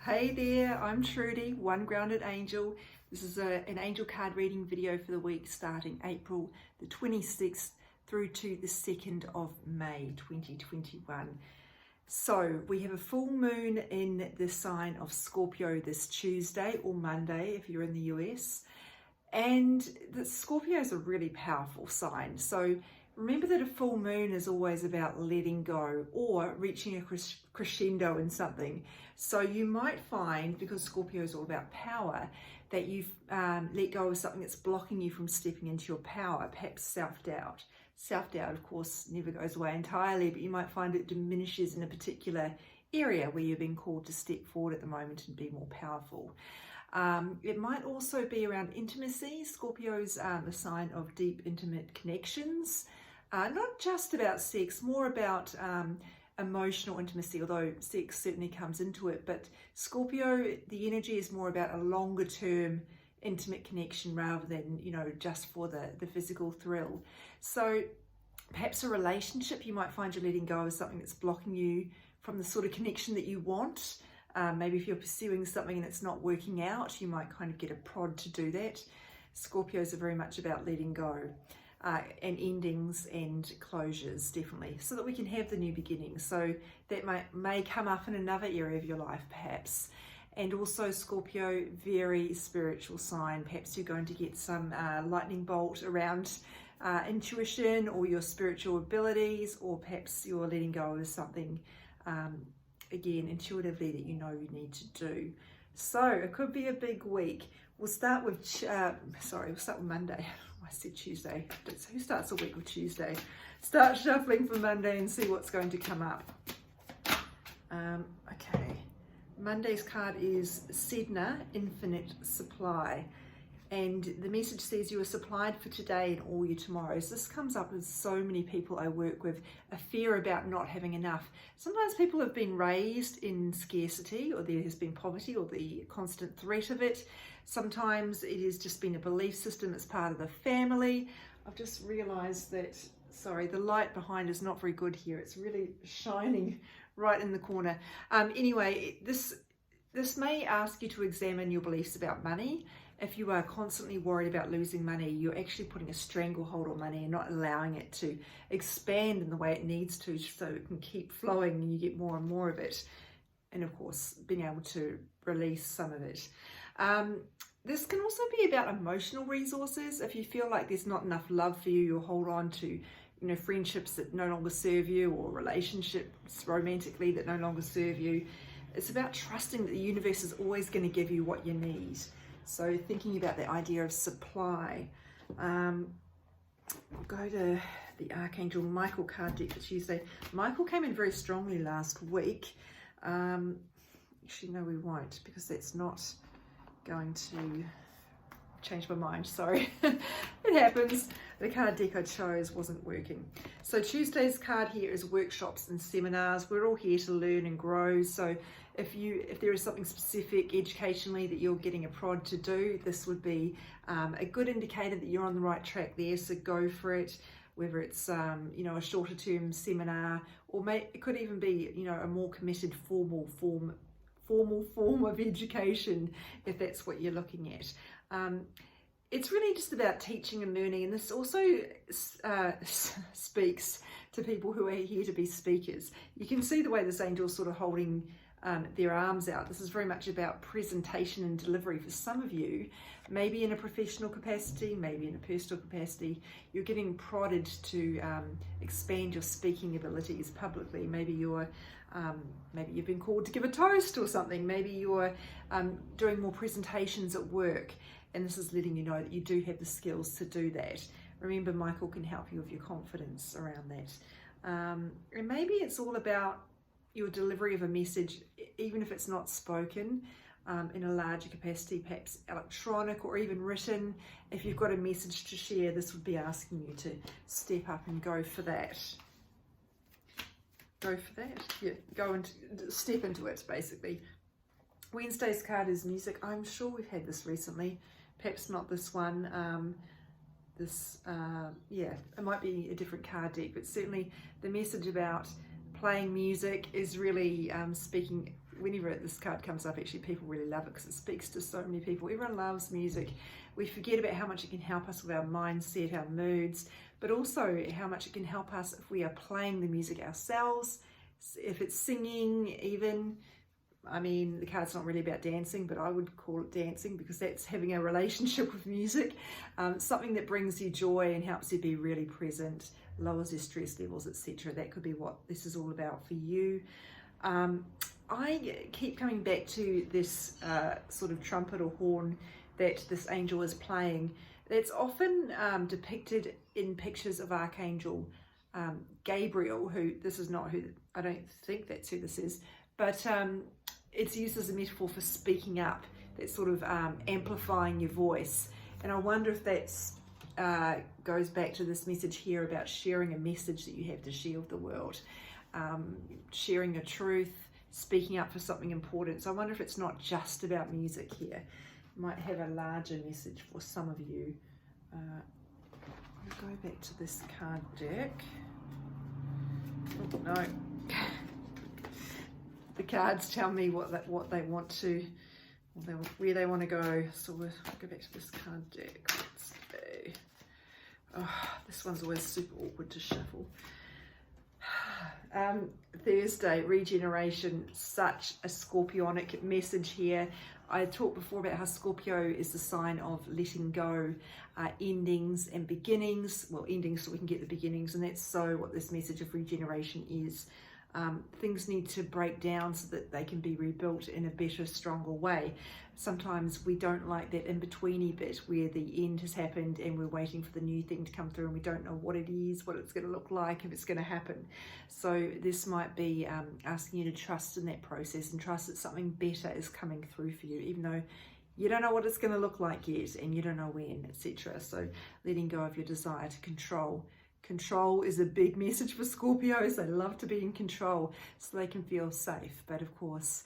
Hey there, I'm Trudy, One Grounded Angel. This is an angel card reading video for the week starting April the 26th through to the 2nd of May 2021. So we have a full moon in the sign of Scorpio this Tuesday or Monday if you're in the US. And the Scorpio is a really powerful sign. So remember that a full moon is always about letting go or reaching a crescendo in something. So you might find, because Scorpio is all about power, that you've let go of something that's blocking you from stepping into your power, perhaps self-doubt. Self-doubt, of course, never goes away entirely, but you might find it diminishes in a particular area where you're being called to step forward at the moment and be more powerful. It might also be around intimacy. Scorpio's a sign of deep, intimate connections. Not just about sex, more about emotional intimacy, although sex certainly comes into it. But Scorpio, the energy is more about a longer term intimate connection rather than, just for the physical thrill. So perhaps a relationship, you might find you're letting go of something that's blocking you from the sort of connection that you want. Maybe if you're pursuing something and it's not working out, you might kind of get a prod to do that. Scorpios are very much about letting go and endings and closures, definitely, so that we can have the new beginning. So that may come up in another area of your life, perhaps. And also Scorpio, very spiritual sign. Perhaps you're going to get some lightning bolt around intuition or your spiritual abilities, or perhaps you're letting go of something again, intuitively, that you need to do. So it could be a big week. We'll start with Monday. I said Tuesday. Who starts a week with Tuesday? Start shuffling for Monday and see what's going to come up. Okay. Monday's card is Sedna, Infinite Supply. And the message says you are supplied for today and all your tomorrows. This comes up with so many people I work with, a fear about not having enough. Sometimes people have been raised in scarcity, or there has been poverty or the constant threat of it. Sometimes it has just been a belief system that's part of the family. I've just realized that, the light behind is not very good here. It's really shining right in the corner. Anyway, this may ask you to examine your beliefs about money. If you are constantly worried about losing money, you're actually putting a stranglehold on money and not allowing it to expand in the way it needs to, so it can keep flowing and you get more and more of it. And of course, being able to release some of it. This can also be about emotional resources. If you feel like there's not enough love for you, you'll hold on to friendships that no longer serve you, or relationships romantically that no longer serve you. It's about trusting that the universe is always going to give you what you need. So thinking about the idea of supply. We'll go to the Archangel Michael card deck for Tuesday. Michael came in very strongly last week. Actually, no, we won't, because that's not going to change my mind. Sorry. It happens. The card deck I chose wasn't working. So Tuesday's card here is workshops and seminars. We're all here to learn and grow. So if there is something specific educationally that you're getting a prod to do, this would be a good indicator that you're on the right track there. So go for it. Whether it's a shorter term seminar, or it could even be a more committed formal form of education, if that's what you're looking at. It's really just about teaching and learning, and this also speaks to people who are here to be speakers. You can see the way this angel is sort of holding their arms out. This is very much about presentation and delivery for some of you, maybe in a professional capacity, maybe in a personal capacity. You're getting prodded to expand your speaking abilities publicly. Maybe you've been called to give a toast or something. Maybe you're doing more presentations at work, and this is letting you know that you do have the skills to do that. Remember, Michael can help you with your confidence around that. And maybe it's all about your delivery of a message, even if it's not spoken, in a larger capacity, perhaps electronic or even written. If you've got a message to share, this would be asking you to step up and go for that. Go for that. Yeah, go and step into it, basically. Wednesday's card is music. I'm sure we've had this recently, perhaps not this one. It might be a different card deck, but certainly the message about playing music is really speaking whenever this card comes up, actually people really love it because it speaks to so many people. Everyone loves music. We forget about how much it can help us with our mindset, our moods, but also how much it can help us if we are playing the music ourselves, if it's singing even. I mean, the card's not really about dancing, but I would call it dancing because that's having a relationship with music, something that brings you joy and helps you be really present, lowers your stress levels, etc. That could be what this is all about for you. I keep coming back to this sort of trumpet or horn that this angel is playing. That's often depicted in pictures of Archangel Gabriel, who, this is not who, I don't think that's who this is, but it's used as a metaphor for speaking up, that sort of amplifying your voice. And I wonder if that's goes back to this message here about sharing a message that you have to share with the world, sharing a truth, speaking up for something important. So I wonder if it's not just about music here. It might have a larger message for some of you. I'll go back to this card deck. Oh, no. The cards tell me what they want to, where they want to go. So we'll go back to this card deck. Let's see. Oh, this one's always super awkward to shuffle. Thursday, regeneration, such a Scorpionic message here. I talked before about how Scorpio is the sign of letting go, endings and beginnings. Well, endings so we can get the beginnings, and that's so what this message of regeneration is. Things need to break down so that they can be rebuilt in a better, stronger way. Sometimes we don't like that in-betweeny bit where the end has happened and we're waiting for the new thing to come through and we don't know what it is, what it's going to look like, if it's going to happen. So this might be asking you to trust in that process and trust that something better is coming through for you, even though you don't know what it's going to look like yet and you don't know when, etc. So letting go of your desire to control. Control is a big message for Scorpios. They love to be in control so they can feel safe. But of course,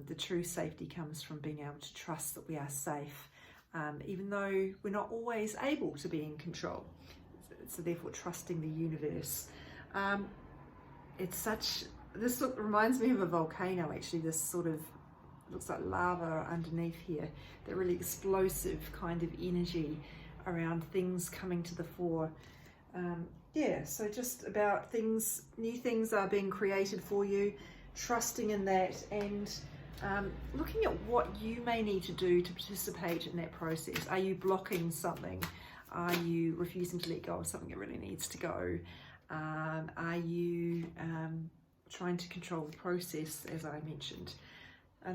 the true safety comes from being able to trust that we are safe, even though we're not always able to be in control. So therefore, trusting the universe. This reminds me of a volcano, actually. This sort of looks like lava underneath here. That really explosive kind of energy around things coming to the fore. So just about things, new things are being created for you, trusting in that, and looking at what you may need to do to participate in that process. Are you blocking something? Are you refusing to let go of something that really needs to go? Are you trying to control the process, as I mentioned?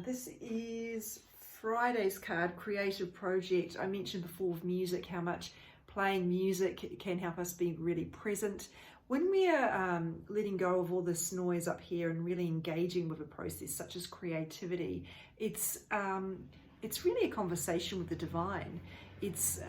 This is Friday's card, Creative Project. I mentioned before with music how much playing music can help us be really present. When we are letting go of all this noise up here and really engaging with a process such as creativity, it's really a conversation with the divine. It's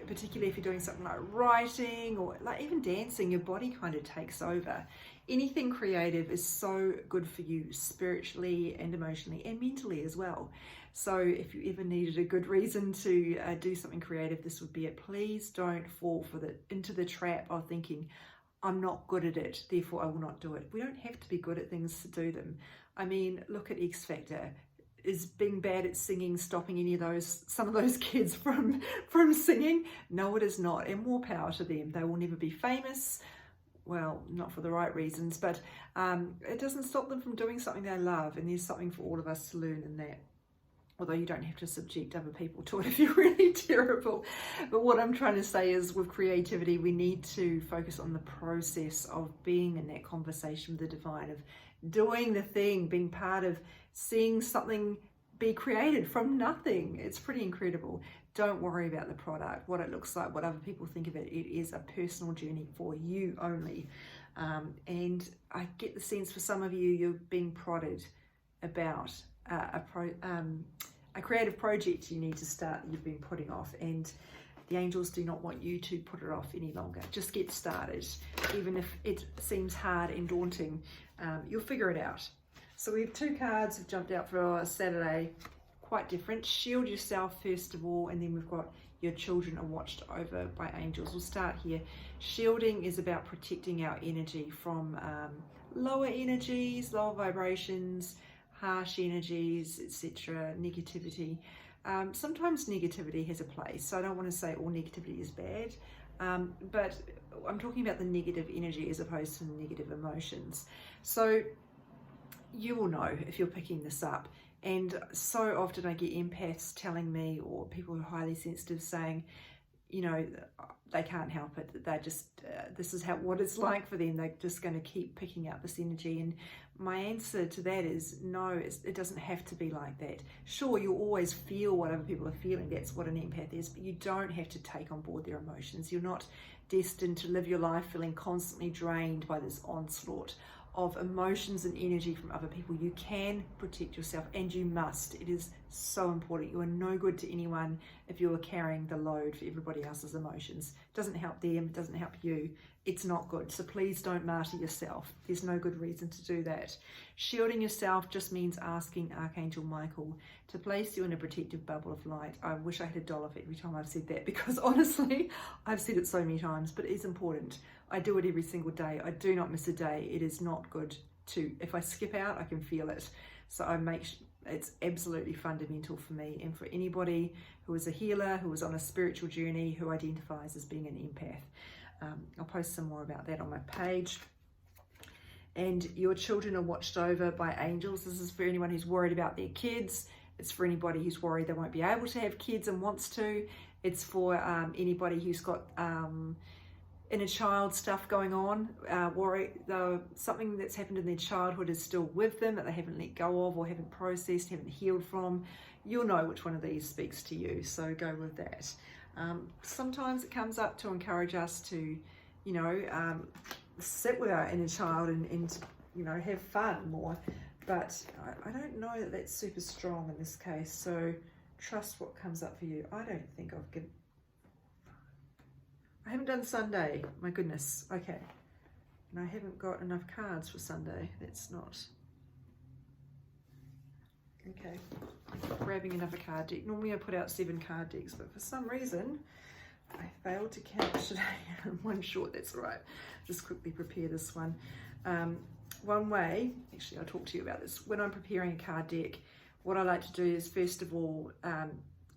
particularly if you're doing something like writing or like even dancing, your body kind of takes over. Anything creative is so good for you spiritually and emotionally and mentally as well. So if you ever needed a good reason to do something creative, this would be it. Please don't fall into the trap of thinking, I'm not good at it, therefore I will not do it. We don't have to be good at things to do them. I mean, look at X Factor. Is being bad at singing stopping some of those kids from singing? No, it is not, and more power to them. They will never be famous. Well, not for the right reasons, but it doesn't stop them from doing something they love, and there's something for all of us to learn in that. Although you don't have to subject other people to it if you're really terrible. But what I'm trying to say is with creativity, we need to focus on the process of being in that conversation with the divine, of doing the thing, being part of seeing something be created from nothing. It's pretty incredible. Don't worry about the product, what it looks like, what other people think of it. It is a personal journey for you only. And I get the sense for some of you, you're being prodded about a creative project you need to start that you've been putting off, and the angels do not want you to put it off any longer. Just get started. Even if it seems hard and daunting, you'll figure it out. So we have two cards have jumped out for Saturday, quite different. Shield yourself first of all, and then we've got your children are watched over by angels. We'll start here. Shielding is about protecting our energy from lower energies, lower vibrations, harsh energies, etc., negativity. Sometimes negativity has a place, so I don't want to say all negativity is bad, but I'm talking about the negative energy as opposed to the negative emotions. So you will know if you're picking this up, and so often I get empaths telling me, or people who are highly sensitive saying, you know, they can't help it, that they're just, this is what it's like for them. They're just going to keep picking up this energy. And my answer to that is no, it doesn't have to be like that. Sure, you'll always feel what other people are feeling. That's what an empath is, but you don't have to take on board their emotions. You're not destined to live your life feeling constantly drained by this onslaught of emotions and energy from other people. You can protect yourself, and you must. It is so important. You are no good to anyone if you are carrying the load for everybody else's emotions. It doesn't help them, it doesn't help you. It's not good. So please don't martyr yourself. There's no good reason to do that. Shielding yourself just means asking Archangel Michael to place you in a protective bubble of light. I wish I had $1 for every time I've said that, because honestly, I've said it so many times, but it is important. I do it every single day. I do not miss a day. It is not good to, if I skip out, I can feel it. So I make it's absolutely fundamental for me and for anybody who is a healer, who is on a spiritual journey, who identifies as being an empath. I'll post some more about that on my page. And your children are watched over by angels. This is for anyone who's worried about their kids. It's for anybody who's worried they won't be able to have kids and wants to. It's for anybody who's got inner child stuff going on, something that's happened in their childhood is still with them that they haven't let go of or haven't processed, haven't healed from. You'll know which one of these speaks to you, so go with that. Sometimes it comes up to encourage us to, sit with our inner child and have fun more, but I don't know that that's super strong in this case, so trust what comes up for you. I don't think I haven't done Sunday, my goodness, okay. And I haven't got enough cards for Sunday, that's not. Okay, grabbing another card deck. Normally I put out 7 card decks, but for some reason, I failed to count today. One short, that's all right. Just quickly prepare this one. One way, actually I'll talk to you about this. When I'm preparing a card deck, what I like to do is, first of all,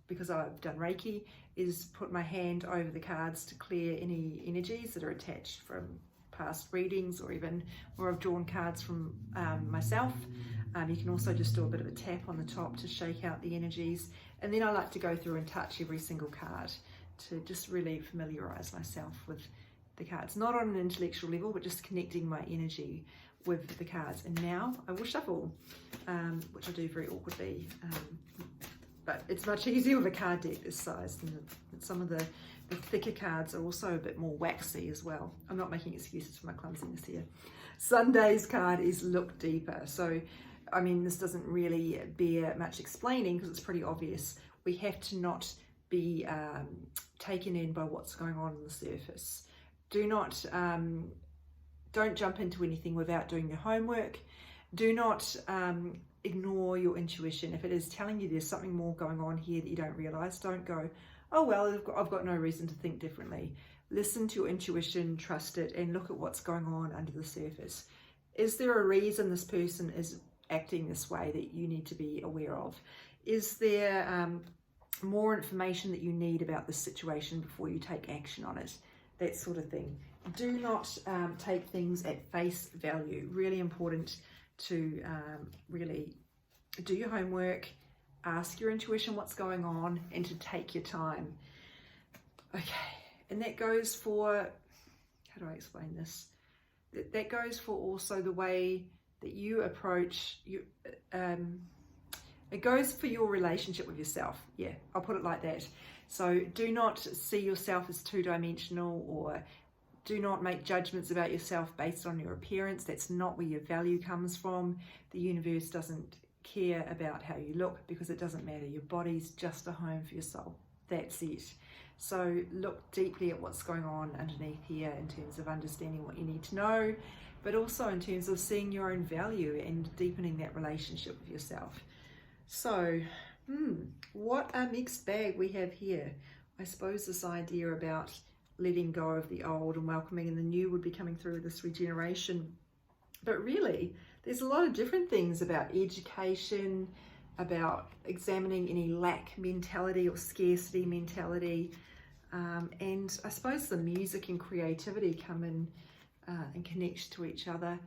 because I've done Reiki, is put my hand over the cards to clear any energies that are attached from past readings, or even where I've drawn cards from myself. You can also just do a bit of a tap on the top to shake out the energies. And then I like to go through and touch every single card to just really familiarize myself with the cards. Not on an intellectual level, but just connecting my energy with the cards. And now I will shuffle, which I do very awkwardly. But it's much easier with a card deck this size. And some of the thicker cards are also a bit more waxy as well. I'm not making excuses for my clumsiness here. Sunday's card is Look Deeper. So, I mean, this doesn't really bear much explaining because it's pretty obvious. We have to not be taken in by what's going on the surface. Don't jump into anything without doing your homework. Do not ignore your intuition. If it is telling you there's something more going on here that you don't realize, don't go, oh well, I've got no reason to think differently. Listen to your intuition, trust it, and look at what's going on under the surface. Is there a reason this person is acting this way that you need to be aware of? Is there more information that you need about the situation before you take action on it? That sort of thing. Do not take things at face value. Really important to really do your homework, ask your intuition what's going on, and to take your time. Okay, and that goes for, how do I explain this? That goes for also the way that you approach, it goes for your relationship with yourself. Yeah, I'll put it like that. So do not see yourself as two-dimensional, or do not make judgments about yourself based on your appearance. That's not where your value comes from. The universe doesn't care about how you look because it doesn't matter. Your body's just a home for your soul. That's it. So look deeply at what's going on underneath here in terms of understanding what you need to know, but also in terms of seeing your own value and deepening that relationship with yourself. So, what a mixed bag we have here. I suppose this idea about letting go of the old and welcoming in the new would be coming through this regeneration. But really, there's a lot of different things about education, about examining any lack mentality or scarcity mentality. And I suppose the music and creativity come in and connect to each other.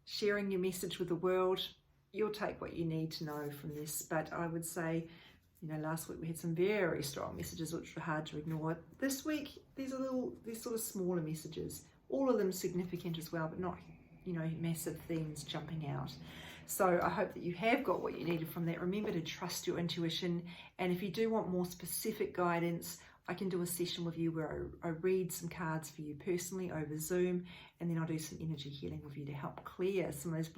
Sharing your message with the world, you'll take what you need to know from this. But I would say, you know, last week we had some very strong messages which were hard to ignore. This week, these sort of smaller messages, all of them significant as well, but not, you know, massive themes jumping out. So I hope that you have got what you needed from that. Remember to trust your intuition. And if you do want more specific guidance, I can do a session with you where I read some cards for you personally over Zoom, and then I'll do some energy healing with you to help clear some of those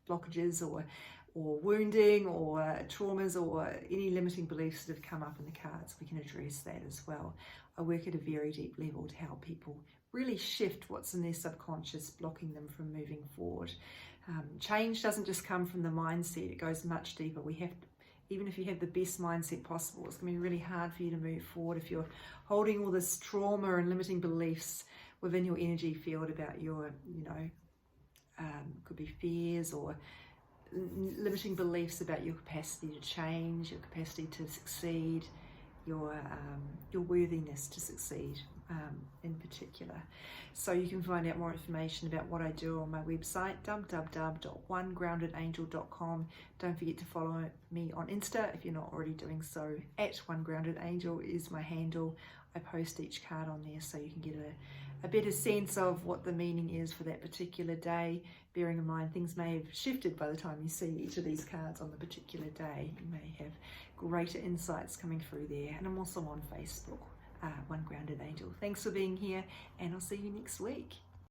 blockages or wounding or traumas or any limiting beliefs that have come up in the cards. We can address that as well. I work at a very deep level to help people really shift what's in their subconscious, blocking them from moving forward. Change doesn't just come from the mindset, it goes much deeper. We have to, even if you have the best mindset possible, it's going to be really hard for you to move forward if you're holding all this trauma and limiting beliefs within your energy field about your, you know, could be fears or limiting beliefs about your capacity to change, your capacity to succeed, your worthiness to succeed in particular. So you can find out more information about what I do on my website, www.onegroundedangel.com. Don't forget to follow me on Insta if you're not already doing so. @onegroundedangel is my handle. I post each card on there so you can get a better sense of what the meaning is for that particular day, bearing in mind things may have shifted by the time you see each of these cards on the particular day. You may have greater insights coming through there. And I'm also on Facebook, One Grounded Angel. Thanks for being here, and I'll see you next week.